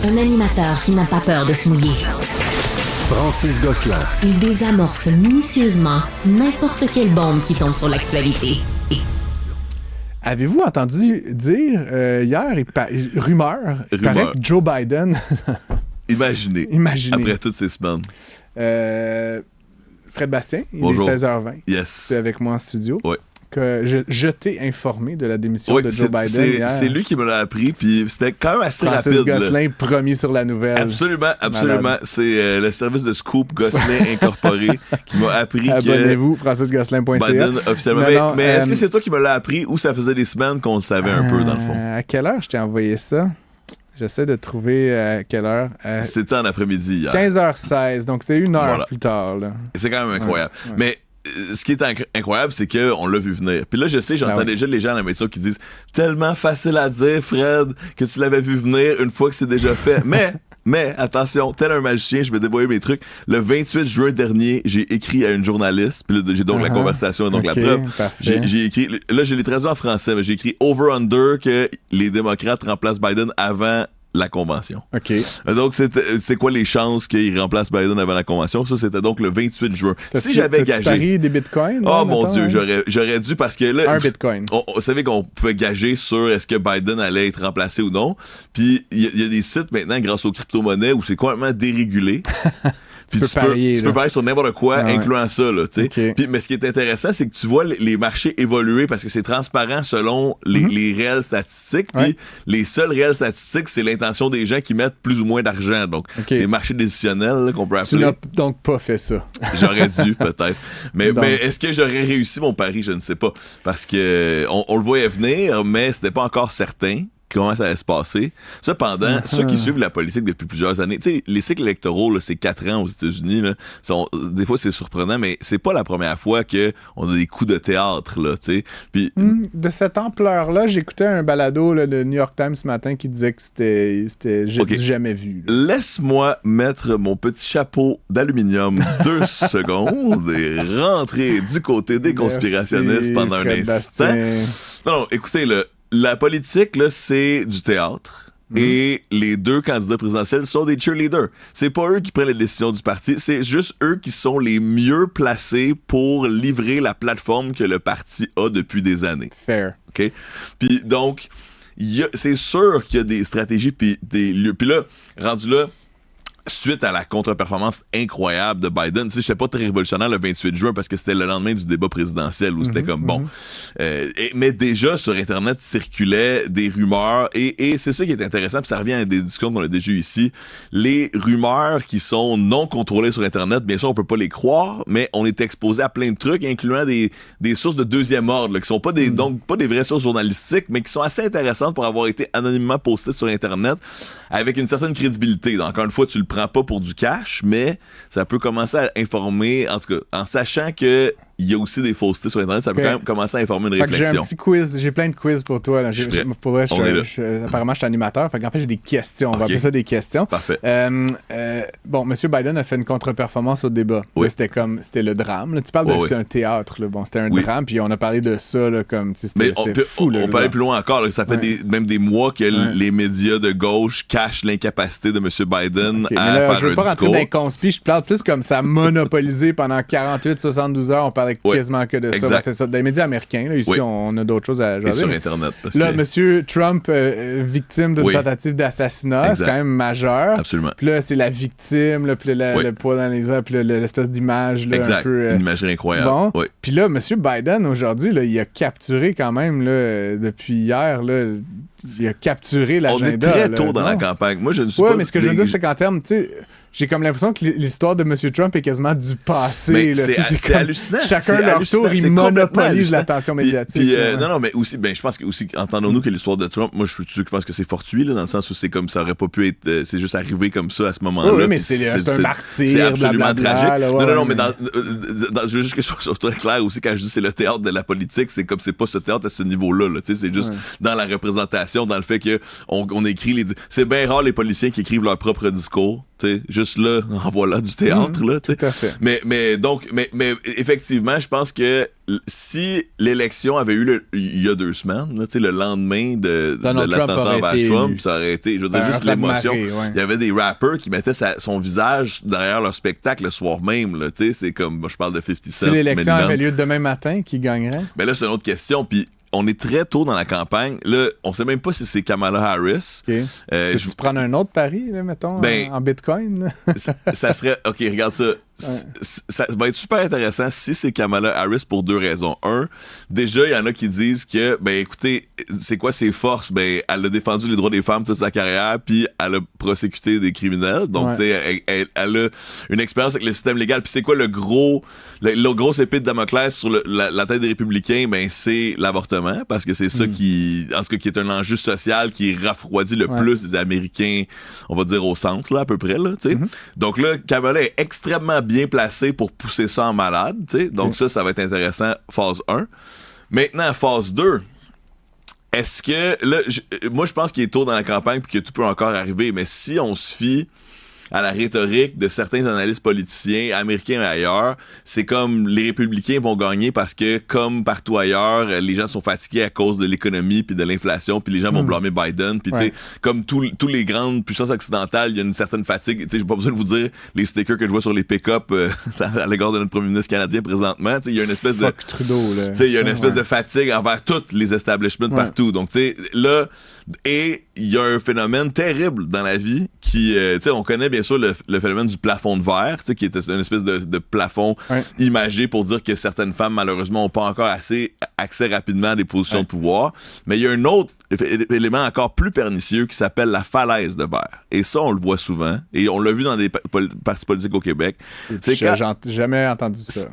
Un animateur qui n'a pas peur de se mouiller. Francis Gosselin. Il désamorce minutieusement n'importe quelle bombe qui tombe sur l'actualité. Avez-vous entendu dire hier, rumeur, il paraît que Joe Biden... Imaginez. Après toutes ces semaines. Fred Bastien, Bonjour. Il est 16h20. Yes. Tu es avec moi en studio. Oui. Que je t'ai informé de la démission de Joe Biden hier. C'est lui qui me l'a appris, puis c'était quand même assez Francis rapide. Gosselin, premier sur la nouvelle. Absolument. Malade. C'est le service de Scoop Gosselin Incorporé qui m'a appris Abonnez-vous, francisgosselin.ca. Biden officiellement. Mais est-ce que c'est toi qui me l'as appris ou ça faisait des semaines qu'on le savait un peu, dans le fond? À quelle heure je t'ai envoyé ça? J'essaie de trouver à quelle heure. C'était en après-midi hier. 15h16, donc c'était une heure plus tard. Là. C'est quand même incroyable. Ouais. Mais ce qui est incroyable, c'est qu'on l'a vu venir. Puis là, je sais, j'entends déjà les gens à la maison qui disent « Tellement facile à dire, Fred, que tu l'avais vu venir une fois que c'est déjà fait. » Mais, attention, tel un magicien, je vais dévoiler mes trucs. Le 28 juin dernier, j'ai écrit à une journaliste, puis là, j'ai donc la conversation et donc la preuve. J'ai écrit, là, je l'ai traduit en français, mais j'ai écrit « Over-under que les démocrates remplacent Biden avant la convention. » OK. Donc, c'est quoi les chances qu'il remplace Biden avant la convention? Ça, c'était donc le 28 juin. Si j'avais gagé... parié des bitcoins? Oh mon Dieu, j'aurais dû parce que là... Un bitcoin. On savait qu'on pouvait gager sur est-ce que Biden allait être remplacé ou non. Puis, il y a des sites maintenant, grâce aux crypto-monnaies, où c'est complètement dérégulé. Tu peux parier sur n'importe quoi, incluant ça, là, tu sais. Okay. Mais ce qui est intéressant, c'est que tu vois les marchés évoluer parce que c'est transparent selon les réelles statistiques. Puis les seules réelles statistiques, c'est l'intention des gens qui mettent plus ou moins d'argent. Donc, les marchés décisionnels, là, qu'on peut appeler. Tu n'as donc pas fait ça. J'aurais dû, peut-être. Mais est-ce que j'aurais réussi mon pari? Je ne sais pas. Parce que on le voyait venir, mais c'était pas encore certain comment ça allait se passer. Cependant, ceux qui suivent la politique depuis plusieurs années, tu sais, les cycles électoraux, là, c'est 4 ans aux États-Unis, là, des fois c'est surprenant, mais c'est pas la première fois qu'on a des coups de théâtre, là, tu sais. Puis de cette ampleur-là, j'écoutais un balado là, de New York Times ce matin qui disait que c'était du jamais vu. Là. Laisse-moi mettre mon petit chapeau d'aluminium 2 secondes et rentrer du côté des conspirationnistes pendant un instant. Non, écoutez, la politique, là, c'est du théâtre. Et les deux candidats présidentiels sont des cheerleaders. C'est pas eux qui prennent les décisions du parti, c'est juste eux qui sont les mieux placés pour livrer la plateforme que le parti a depuis des années. Fair. OK? Puis donc, c'est sûr qu'il y a des stratégies, puis là, rendu là, suite à la contre-performance incroyable de Biden, tu sais, j'étais pas très révolutionnaire le 28 juin parce que c'était le lendemain du débat présidentiel où c'était comme bon. Mais déjà, sur Internet, circulaient des rumeurs et c'est ça qui est intéressant, puis ça revient à des discussions qu'on a déjà eues ici. Les rumeurs qui sont non contrôlées sur Internet, bien sûr, on peut pas les croire, mais on est exposé à plein de trucs, incluant des sources de deuxième ordre, là, qui sont pas donc pas des vraies sources journalistiques, mais qui sont assez intéressantes pour avoir été anonymement postées sur Internet avec une certaine crédibilité. Donc, encore une fois, tu le prends pas pour du cash, mais ça peut commencer à informer, en tout cas, en sachant que il y a aussi des faussetés sur Internet, ça peut quand même commencer à informer une réflexion. J'ai un petit quiz, j'ai plein de quiz pour toi. Là. Apparemment, je suis animateur, fait qu'en fait, j'ai des questions. On va appeler ça des questions. Parfait. M. Biden a fait une contre-performance au débat. Oui. Là, c'était le drame. Là. Tu parles c'est un théâtre. Là. Bon, c'était un drame, puis on a parlé de ça là, comme c'était fou. On peut aller plus loin encore. Là, ça fait même des mois que les médias de gauche cachent l'incapacité de M. Biden à faire un discours. Je veux pas rentrer dans les conspis, je parle plus comme ça a monopolisé pendant 48-72 heures. On parlait quasiment que de ça. Dans les médias américains, là, ici, on a d'autres choses à jaser. Et sur Internet. Là, M. Trump, victime d'une tentative d'assassinat, c'est quand même majeur. Absolument. Puis là, c'est la victime, là, puis le poids dans les airs, puis l'espèce d'image. Là, exact. Un peu, une imagerie incroyable. Bon. Puis là, M. Biden, aujourd'hui, là, il a capturé quand même, là, depuis hier, là, il a capturé l'agenda. On est très tôt dans la campagne. Moi, je ne suis pas... Oui, mais ce que je veux dire, c'est qu'en termes, tu sais... J'ai comme l'impression que l'histoire de M. Trump est quasiment du passé. Mais là, c'est hallucinant. Chacun leur tour, ils monopolisent l'attention médiatique. Puis, non, mais aussi, je pense que aussi, entendons-nous que l'histoire de Trump, moi, je suis sûr que je pense que c'est fortuit, là, dans le sens où c'est comme ça aurait pas pu être, c'est juste arrivé comme ça à ce moment-là. Oui, mais c'est un martyr. C'est absolument tragique. Là, non, mais je veux juste que je sois très clair aussi quand je dis c'est le théâtre de la politique, c'est comme c'est pas ce théâtre à ce niveau-là, là, tu sais, c'est juste dans la représentation, dans le fait que on écrit c'est bien rare les policiers qui écrivent leur propre discours. T'sais, juste là, en voilà du théâtre. Là, tout à fait. Mais effectivement, je pense que si l'élection avait eu il y a 2 semaines, là, le lendemain de l'attentat envers Trump, ça aurait été, je veux dire, juste l'émotion. Il y avait des rappers qui mettaient son visage derrière leur spectacle le soir même. Là, c'est comme, moi, je parle de 50 Cent. Si l'élection avait lieu demain matin, qui gagnerait? Ben là, c'est une autre question. Puis on est très tôt dans la campagne. Là, on sait même pas si c'est Kamala Harris. Okay. Tu prends un autre pari, là, mettons, en Bitcoin? Ça serait... OK, regarde ça. Ça va être super intéressant si c'est Kamala Harris pour 2 raisons. Un, déjà, il y en a qui disent que, ben écoutez, c'est quoi ses forces? Ben, elle a défendu les droits des femmes toute sa carrière, puis elle a prosécuté des criminels. Donc, tu sais, elle a une expérience avec le système légal. Puis c'est quoi le gros épée de Damoclès sur la tête des républicains? Ben, c'est l'avortement, parce que c'est ça qui, en tout cas, qui est un enjeu social qui refroidit le plus des Américains, on va dire au centre, là, à peu près, là, tu sais. Donc là, Kamala est extrêmement bien placé pour pousser ça en malade, t'sais. Donc ça va être intéressant, phase 1. Maintenant, phase 2, est-ce que, là, moi je pense qu'il est tôt dans la campagne puis que tout peut encore arriver, mais si on se fie à la rhétorique de certains analystes politiciens américains et ailleurs, c'est comme les républicains vont gagner parce que, comme partout ailleurs, les gens sont fatigués à cause de l'économie puis de l'inflation, puis les gens vont blâmer Biden, puis tu sais, comme tous les grandes puissances occidentales, il y a une certaine fatigue. Tu sais, j'ai pas besoin de vous dire les stickers que je vois sur les pick-up à l'égard de notre premier ministre canadien présentement. Tu sais, il y a une espèce de Trudeau, là. Tu sais, il y a une espèce de fatigue envers tous les establishments partout. Donc, tu sais, là, et il y a un phénomène terrible dans la vie qui, tu sais, on connaît bien sûr le phénomène du plafond de verre, tu sais, qui est une espèce de plafond imagé pour dire que certaines femmes, malheureusement, n'ont pas encore assez accès rapidement à des positions de pouvoir. Mais il y a un autre élément encore plus pernicieux qui s'appelle la falaise de verre. Et ça, on le voit souvent. Et on l'a vu dans des partis politiques au Québec. J'ai jamais entendu ça.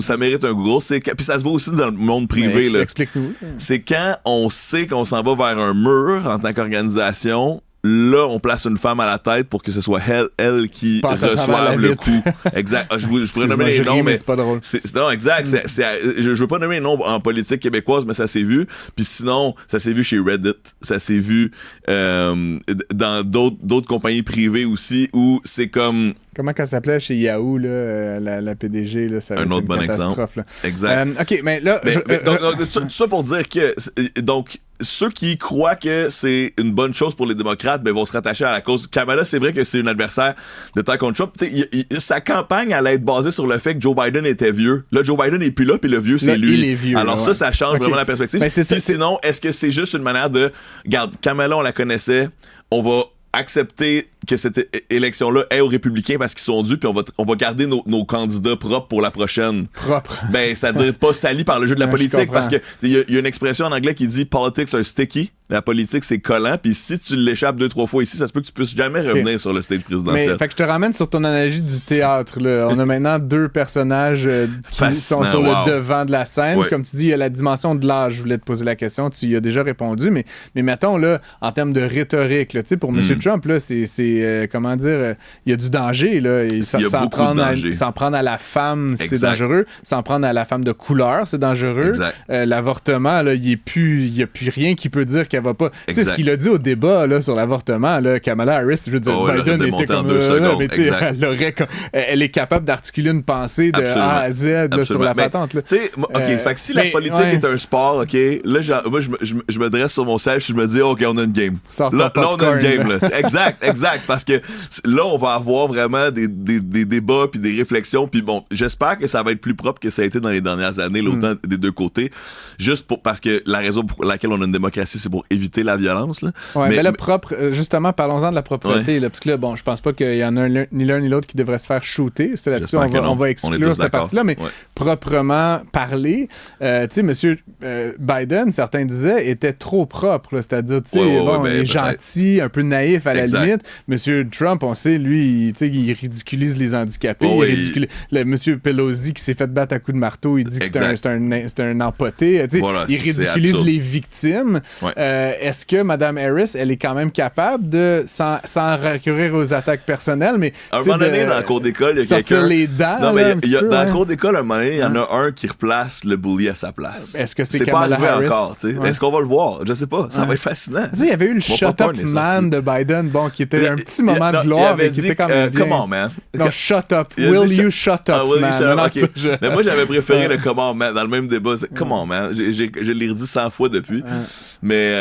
Ça mérite un Google. Puis ça se voit aussi dans le monde privé. Explique-nous. C'est quand on sait qu'on s'en va vers un mur en tant qu'organisation. Là, on place une femme à la tête pour que ce soit elle qui reçoive le coup. Exact. Je pourrais nommer les noms, mais c'est pas drôle. Non, exact. Je veux pas nommer les noms en politique québécoise, mais ça s'est vu. Puis sinon, ça s'est vu chez Reddit. Ça s'est vu dans d'autres compagnies privées aussi, où c'est comme... Comment qu'elle s'appelait chez Yahoo, là, la PDG, là, ça un autre bon exemple. Là. Exact. OK, mais là... tout ça pour dire que... Donc, ceux qui croient que c'est une bonne chose pour les démocrates, ben, vont se rattacher à la cause. Kamala, c'est vrai que c'est un adversaire de temps contre Trump. Sa campagne allait être basée sur le fait que Joe Biden était vieux. Là, Joe Biden n'est plus là, puis le vieux, c'est lui. Il est vieux, alors ça change vraiment la perspective. Ben, sinon, est-ce que c'est juste une manière de... Regarde, Kamala, on la connaissait, on va accepter que cette élection-là est aux républicains parce qu'ils sont dus, puis on va garder nos candidats propres pour la prochaine. Propre. Ben, c'est-à-dire pas salis par le jeu de la politique, parce que il y a une expression en anglais qui dit « politics are sticky ». La politique, c'est collant, puis si tu l'échappes 2-3 fois ici, ça se peut que tu puisses jamais revenir sur le stage présidentiel. Mais, fait que je te ramène sur ton analogie du théâtre, là. On a maintenant 2 personnages qui sont sur le devant de la scène. Comme tu dis, il y a la dimension de l'âge. Je voulais te poser la question, tu y as déjà répondu, mais mettons, là, en termes de rhétorique, là, pour M. Trump, là, c'est comment dire, il y a du danger, là. S'en prendre à la femme, c'est dangereux. S'en prendre à la femme de couleur, c'est dangereux. L'avortement, là, il n'y a plus rien qui peut dire qu'elle va pas. Tu sais, ce qu'il a dit au débat là, sur l'avortement, là, Kamala Harris, je veux dire, Biden était comme mais elle est capable d'articuler une pensée de A à Z là, sur la patente. Tu sais, fait que si la politique est un sport, OK, là, moi, je me dresse sur mon siège, je me dis, OK, on a une game. Là, on a une game, là. Exact. Parce que là, on va avoir vraiment des débats puis des réflexions. Puis bon, j'espère que ça va être plus propre que ça a été dans les dernières années, autant des deux côtés. Juste parce que la raison pour laquelle on a une démocratie, c'est pour éviter la violence. Là. Ouais, mais là, justement, parlons-en de la propreté. Là, parce que là, bon, je pense pas qu'il y en a ni l'un ni l'autre qui devrait se faire shooter. C'est là-dessus, on va exclure cette partie-là. Mais proprement parler, tu sais, M. Biden, certains disaient, était trop propre. Là, c'est-à-dire, tu sais, il est gentil, un peu naïf à la limite. M. Trump, on sait, lui, il ridiculise les handicapés. M. Pelosi qui s'est fait battre à coups de marteau, il dit que c'est un empoté. Il ridiculise les victimes. Est-ce que Mme Harris, elle est quand même capable de, sans recourir aux attaques personnelles, mais à un moment donné, dans la cour d'école, il y a quelqu'un... les dents, non, mais dans la cour d'école, à un moment donné, il y en a un qui replace le bully à sa place. Est-ce que c'est Kamala pas arrivé Harris? encore, tu sais. Est-ce qu'on va le voir? Je sais pas. Ça va être fascinant. Tu sais, il y avait eu le shut-up man de Biden, bon, qui était un petit moment de gloire, mais qui était quand même bien. Come on, man. Non, shut up. Will you shut up, man? Okay. Mais moi, j'avais préféré le come on, man. Dans le même débat, c'est come on, man. Je l'ai redit 100 fois depuis. Mais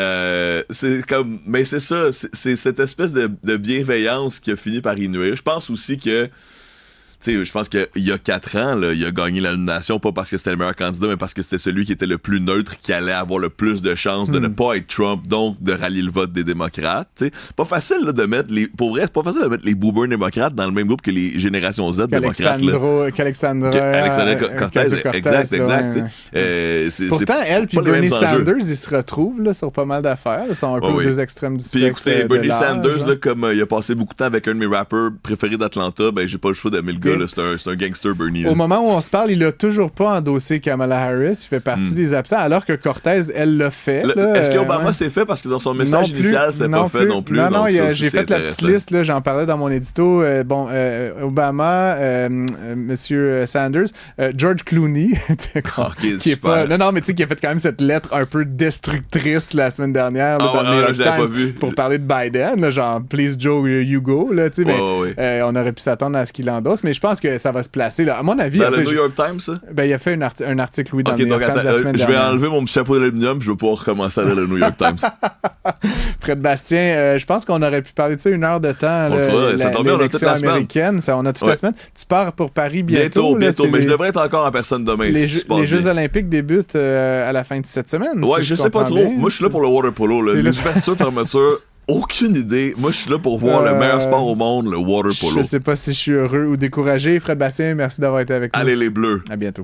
c'est comme... Mais c'est ça. C'est cette espèce de bienveillance qui a fini par y nuire. Je pense aussi que... Tu sais, je pense qu'il y a 4 ans, là, il a gagné la nomination, pas parce que c'était le meilleur candidat, mais parce que c'était celui qui était le plus neutre, qui allait avoir le plus de chances de ne pas être Trump, donc de rallier le vote des démocrates. T'sais. Pas facile là, de mettre pour vrai, c'est pas facile de mettre les boomers démocrates dans le même groupe que les générations Z démocrates. Qu'Alexandra Cortez, exact. Pourtant, elle puis Bernie Sanders, ils se retrouvent là, sur pas mal d'affaires. Ils sont un peu aux deux extrêmes du spectre. Puis écoutez, Bernie Sanders, là, comme il a passé beaucoup de temps avec un de mes rappers préférés d'Atlanta, ben j'ai pas le choix d'aimer le gars. Là, c'est un gangster, Bernie. Là. Au moment où on se parle, il a toujours pas endossé Kamala Harris. Il fait partie des absents, alors que Cortez, elle l'a fait. Est-ce qu'Obama s'est fait parce que dans son message initial, c'était pas fait non plus? Non, j'ai fait la petite liste, là, j'en parlais dans mon édito. Obama, Monsieur Sanders, George Clooney, qui est pas... Non, mais tu sais, qui a fait quand même cette lettre un peu destructrice la semaine dernière là, dans le New York Times pour parler de Biden, là, genre « Please Joe, you go », là, tu sais, on aurait pu s'attendre à ce qu'il endosse, mais je pense que ça va se placer, là. À mon avis... Dans le New York Times, ça? Ben, il a fait un article, oui, dans le New York Times la semaine dernière. Je vais enlever mon chapeau d'aluminium, je vais pouvoir recommencer à lire le New York Times. Fred Bastien, je pense qu'on aurait pu parler de ça 1 heure de temps. Ça tombe bien, on a toute la semaine. On a toute la semaine. Tu pars pour Paris bientôt. Bientôt, mais je devrais être encore en personne demain. Les Jeux olympiques débutent à la fin de cette semaine. Ouais, je sais pas trop. Bien. Moi, je suis là pour le water polo. Les ouvertures, fermetures, aucune idée. Moi, je suis là pour voir le meilleur sport au monde, le water polo. Je sais pas si je suis heureux ou découragé. Fred Bastien, merci d'avoir été avec nous. Allez les Bleus. À bientôt.